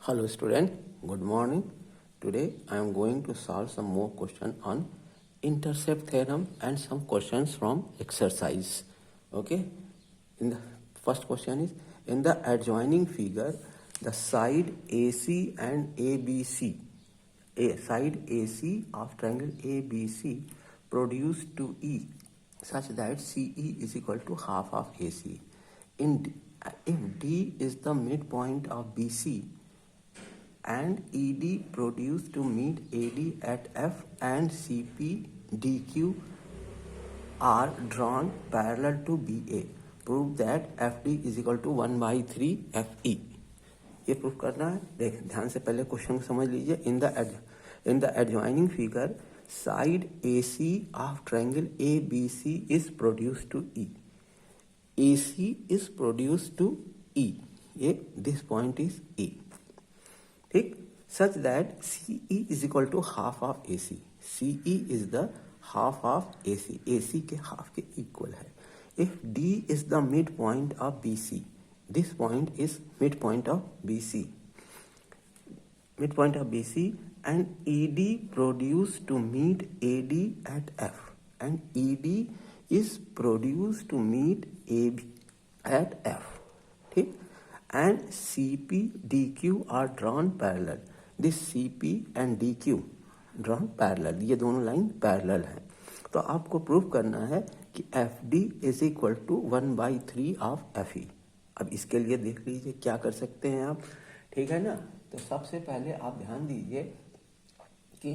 Hello student, good morning. Today I am going to solve some more question on intercept theorem and some questions from exercise. Okay, in the first question is, in the adjoining figure the side AC and ABC, side AC of triangle ABC produce 2E such that CE is equal to half of AC. If D is the midpoint of BC and ED produced to meet AD at F and CP DQ are drawn parallel to BA, prove that FD is equal to 1/3 FE. ये proof करना है. देख ध्यान से पहले question को समझ लीजिए. इन the adjoining figure side AC of triangle ABC is produced to E. AC is produced to E. This point is E. ठीक, such that CE is equal to half of AC. CE is the half of AC. AC के half के equal है. If D is the midpoint of BC, this point is midpoint of BC. Midpoint of BC and ED produced to meet AD at F, and ED is produced to meet AB at F. ठीक, and CP DQ are drawn parallel. This CP and DQ drawn parallel, ये दोनों line parallel हैं. तो आपको proof करना है कि FD is equal to 1/3 of FE. अब इसके लिए देख लीजिए क्या कर सकते हैं आप. ठीक है ना. तो सबसे पहले आप ध्यान दीजिए कि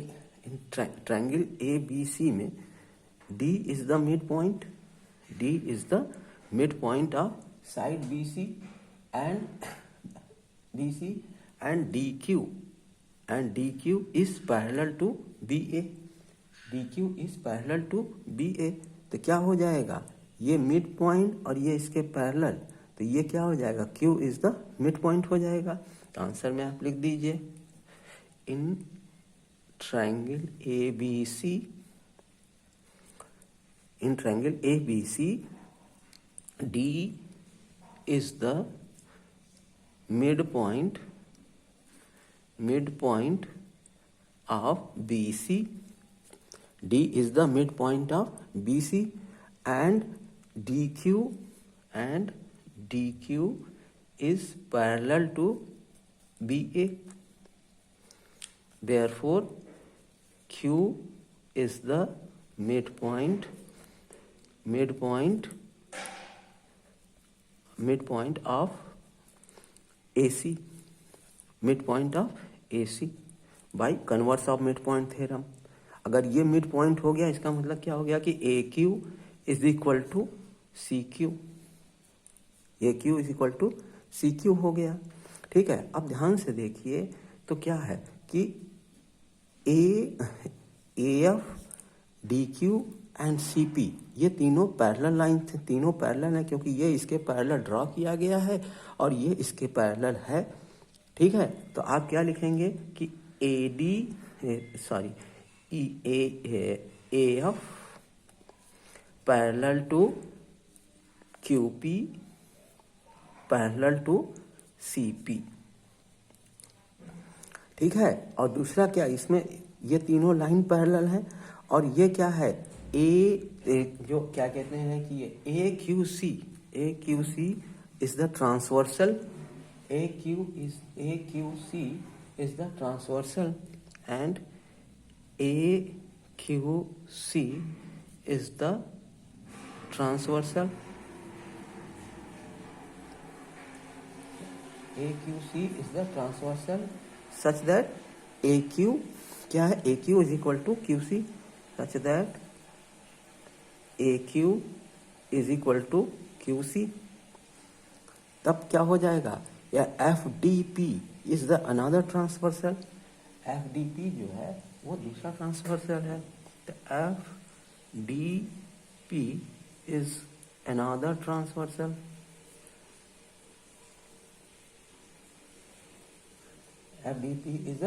इन ट्रायंगल ABC में D is the midpoint. D is the midpoint of side BC and BC and DQ is parallel to BA. DQ is parallel to BA. तो क्या हो जाएगा, ये मिड पॉइंट और ये इसके पैरेलल, तो ये क्या हो जाएगा, Q is the mid point हो जाएगा. तो आंसर में आप लिख दीजिए, in triangle ABC D is the midpoint of BC. D is the midpoint of BC and DQ is parallel to BA. Therefore Q is the midpoint of AC. Midpoint of AC by converse of midpoint theorem. अगर ये mid point हो गया, इसका मतलब क्या हो गया कि AQ is equal to CQ. AQ is equal to CQ हो गया. ठीक है. अब ध्यान से देखिए तो क्या है कि AF DQ एंड CP ये तीनों पैरेलल लाइन थे. तीनों पैरेलल है क्योंकि ये इसके पैरेलल ड्रॉ किया गया है और ये इसके पैरेलल है. ठीक है. तो आप क्या लिखेंगे कि AF parallel to QP parallel to CP. ठीक है. और दूसरा क्या, इसमें ये तीनों लाइन पैरेलल है और ये क्या है, जो क्या कहते हैं कि ये AQC is the transversal. AQC is the transversal and AQC is the transversal. AQC is the transversal such that AQ क्या है, AQ is equal to QC such that AQ is equal to QC. तब क्या हो जाएगा, या FDP is the another transversal. FDP जो है वो दूसरा ट्रांसवर्सल है. तो FDP is another transversal. FDP is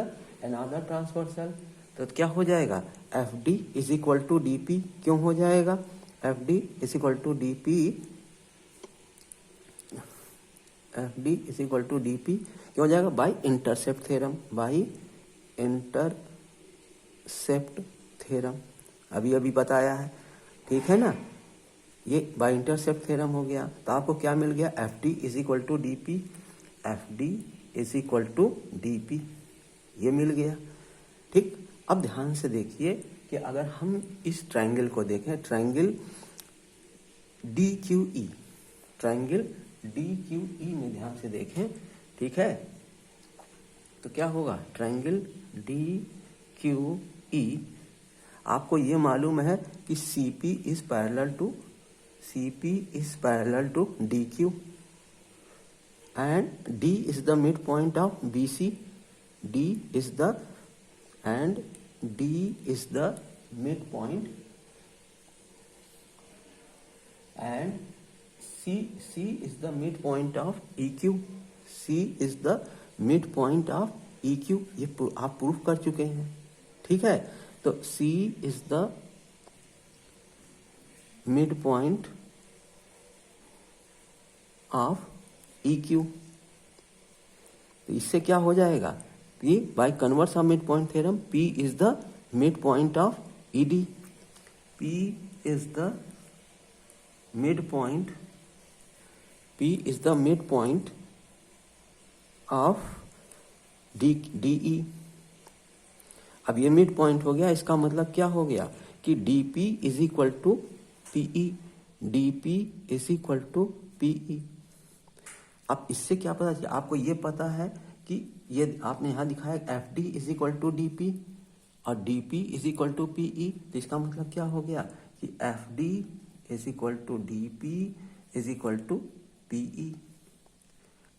another transversal. तो क्या हो जाएगा, FD is equal to DP. क्यों हो जाएगा, FD is equal to DP F D is equal to D P क्या हो जाएगा, by intercept theorem, by intercept theorem अभी अभी बताया है, ठीक है ना। ये बाई इंटरसेप्ट थ्योरम हो गया, तो आपको क्या मिल गया, F D is equal to D P, F D is equal to D P, ये मिल गया, ठीक। अब ध्यान से देखिए कि अगर हम इस ट्रायंगल को देखें, triangle D Q E, triangle D Q E में ध्यान से देखें, ठीक है, तो क्या होगा, ट्रायंगल डी क्यू ई, आपको ये मालूम है कि C P is parallel to D Q and D is the mid point of B C, D is the mid point and C is the midpoint of EQ, C is the midpoint of EQ, ये आप proof कर चुके हैं, ठीक है। तो C is the midpoint of EQ, तो इससे क्या हो जाएगा, P by converse of midpoint theorem, P is the midpoint of ED, P is the midpoint of DE। अब ये मिड पॉइंट हो गया, इसका मतलब क्या हो गया कि DP is equal to PE, DP is equal to PE। अब इससे क्या पता चला, आपको ये पता है कि ये आपने यहाँ दिखाया FD is equal to DP और DP is equal to PE, तो इसका मतलब क्या हो गया कि FD is equal to DP is equal to PE।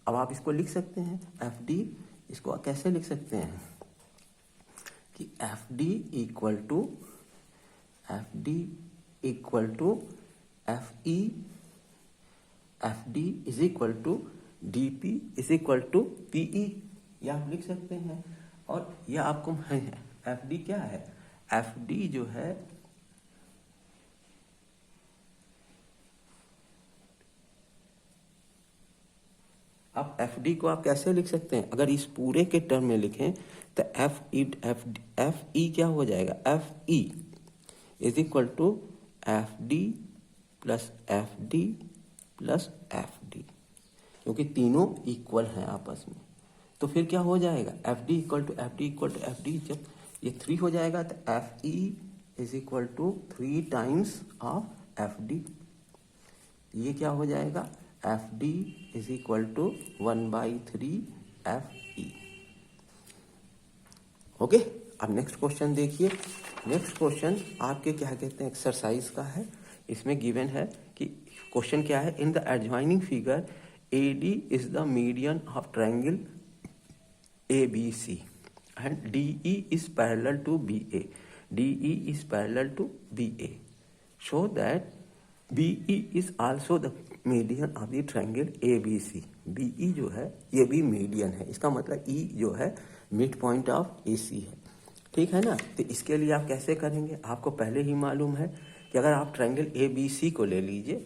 अब आप इसको लिख सकते हैं FD, इसको कैसे लिख सकते हैं कि FD equal to FE, FD is equal to DP is equal to PE, ये आप लिख सकते हैं। और ये आपको FD क्या है, FD जो है अब FD को आप कैसे लिख सकते हैं, अगर इस पूरे के टर्म में लिखें तो FE क्या हो जाएगा, FE is equal to FD plus FD plus FD, क्योंकि तीनों इक्वल हैं आपस में, तो फिर क्या हो जाएगा, FD इक्वल टू FD, जब ये 3 हो जाएगा तो FE is equal to 3 times of FD, ये क्या हो जाएगा, FD is equal to 1/3 FE। Okay, अब नेक्स्ट क्वेश्चन देखिए। नेक्स्ट क्वेश्चन आपके क्या कहते हैं, एक्सरसाइज का है। इसमें गिवन है कि क्वेश्चन क्या है, इन the adjoining figure AD is the median of triangle ABC and DE is parallel to BA, DE is parallel to BA, so that BE is also the median of the triangle ABC। BE जो है ये भी median है, इसका मतलब E जो है mid point of AC है, ठीक है ना। तो इसके लिए आप कैसे करेंगे, आपको पहले ही मालूम है कि अगर आप ट्रायंगल ABC को ले लीजिए,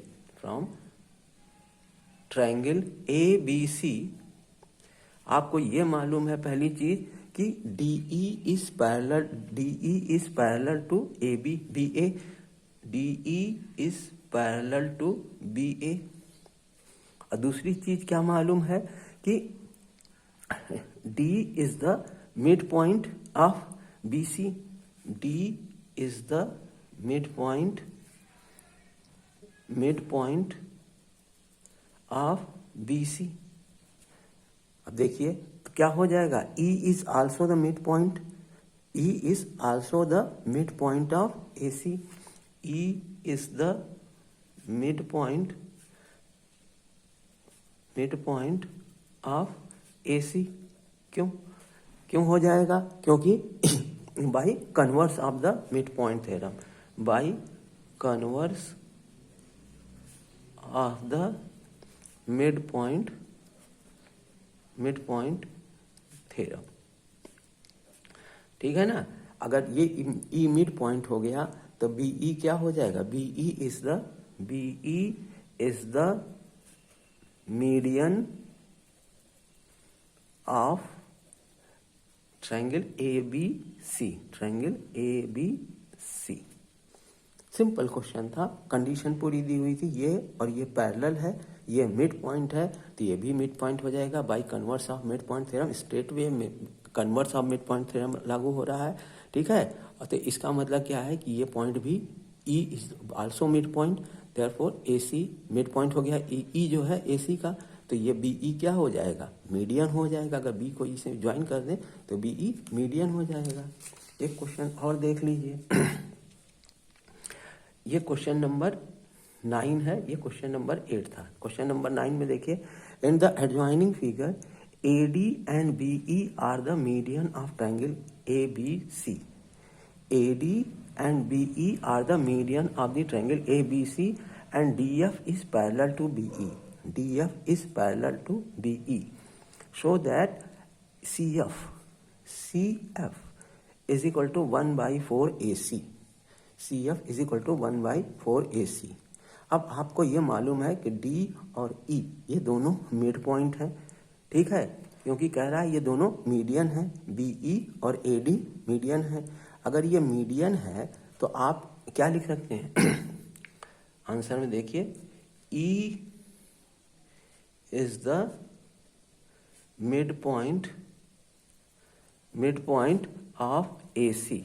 फ्रॉम ट्रायंगल ABC आपको ये मालूम है पहली चीज कि DE is parallel to AB, BA, DE is parallel to BA। और दूसरी चीज क्या मालूम है कि D is the mid point of BC, D is the mid point of BC। अब देखिए तो क्या हो जाएगा, E is also the mid point, E is also the mid point of AC, E is the mid point of AC। क्यों हो जाएगा, क्योंकि by converse of the mid point theorem, by converse of the mid point theorem, ठीक है ना। अगर ये E mid point हो गया तो BE क्या हो जाएगा, BE is the median of triangle ABC, triangle ABC। Simple question था, कंडीशन पूरी दी हुई थी, ये और ये पैरेलल है, ये मिड पॉइंट है, तो ये भी मिड पॉइंट हो जाएगा by converse of mid point theorem. Straight way में converse of mid point theorem लागू हो रहा है, ठीक है। और तो इसका मतलब क्या है कि ये पॉइंट भी E is also mid point, therefore AC mid point हो गया। E जो है AC का, तो ये BE क्या हो जाएगा, मीडियन हो जाएगा। अगर B को E से ज्वाइन कर दें तो BE मीडियन हो जाएगा। एक क्वेश्चन और देख लीजिए ये क्वेश्चन नंबर 9 है, ये क्वेश्चन नंबर 8 था। क्वेश्चन नंबर 9 में देखिए, in the adjoining figure AD and BE are the median of triangle ABC। AD and BE are the median of the triangle ABC and DF is parallel to BE. DF is parallel to BE. So that CF is equal to 1 by 4 AC. CF is equal to 1 by 4 AC. अब आपको ये मालूम है कि D और E ये दोनों mid point हैं, ठीक है, क्योंकि कह रहा है ये दोनों मीडियन हैं, BE और AD मीडियन है। अगर ये मीडियन है तो आप क्या लिख सकते हैं आंसर में देखिए, E is the mid point of AC।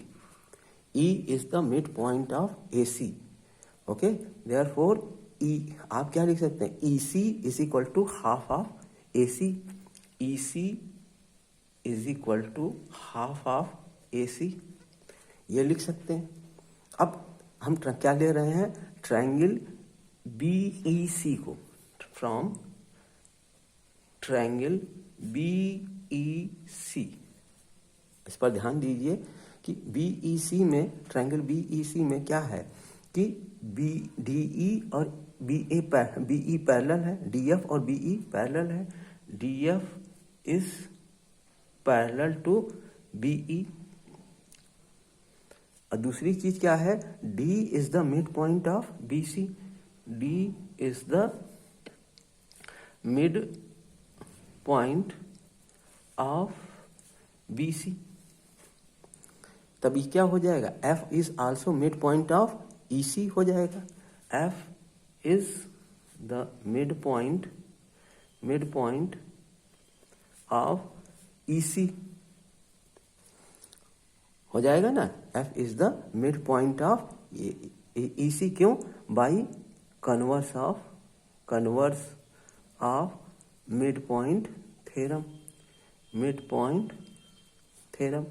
E is the mid point of AC, okay. Therefore E आप क्या लिख सकते हैं, EC is equal to half of AC। EC is equal to half of AC, ये लिख सकते हैं। अब हम क्या ले रहे हैं, ट्रायंगल BEC को, फ्रॉम ट्रायंगल BEC, इस पर ध्यान दीजिए कि BEC में, ट्रायंगल BEC में क्या है कि DE और BE पैरेलल है, DF और BE पैरेलल है, DF is parallel to BE। और दूसरी चीज क्या है, D is the mid point of BC। D is the mid point of BC। तभी क्या हो जाएगा, F is also mid point of EC हो जाएगा। F is the mid point of EC हो जाएगा ना। F is the mid point of EC, क्यों, by converse of mid point theorem.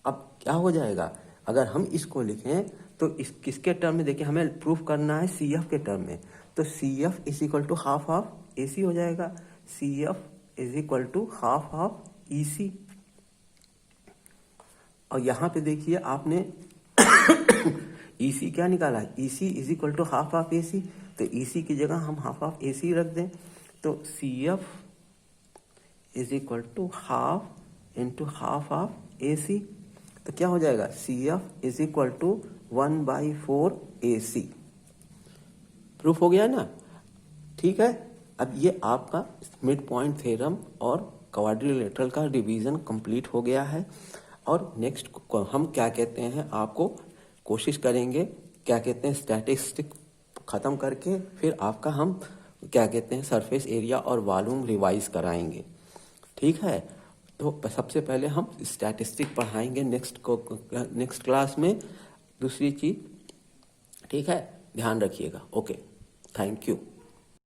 अब क्या हो जाएगा, अगर हम इसको लिखें तो इस किसके टर्म में, देखिए हमें प्रूफ करना है CF के टर्म में, तो CF is equal to half of AC हो जाएगा। CF is equal to half of EC। और यहां पे देखिए आपने EC क्या निकाला है, EC is equal to half of AC, तो EC की जगह हम हाफ ऑफ AC रख दें, तो CF is equal to half into half of AC, तो क्या हो जाएगा, CF is equal to 1 by 4 AC। Proof हो गया ना, ठीक है। अब ये आपका मिड पॉइंट थ्योरम और क्वाड्रिलेटरल का डिवीजन कंप्लीट हो गया है। और नेक्स्ट हम क्या कहते हैं, आपको कोशिश करेंगे, क्या कहते हैं, स्टैटिस्टिक खत्म करके फिर आपका हम क्या कहते हैं सरफेस एरिया और वॉल्यूम रिवाइज कराएंगे, ठीक है। तो सबसे पहले हम स्टैटिस्टिक पढ़ाएंगे नेक्स्ट क्लास में, दूसरी चीज, ठीक है, ध्यान रखिएगा। Okay, thank you.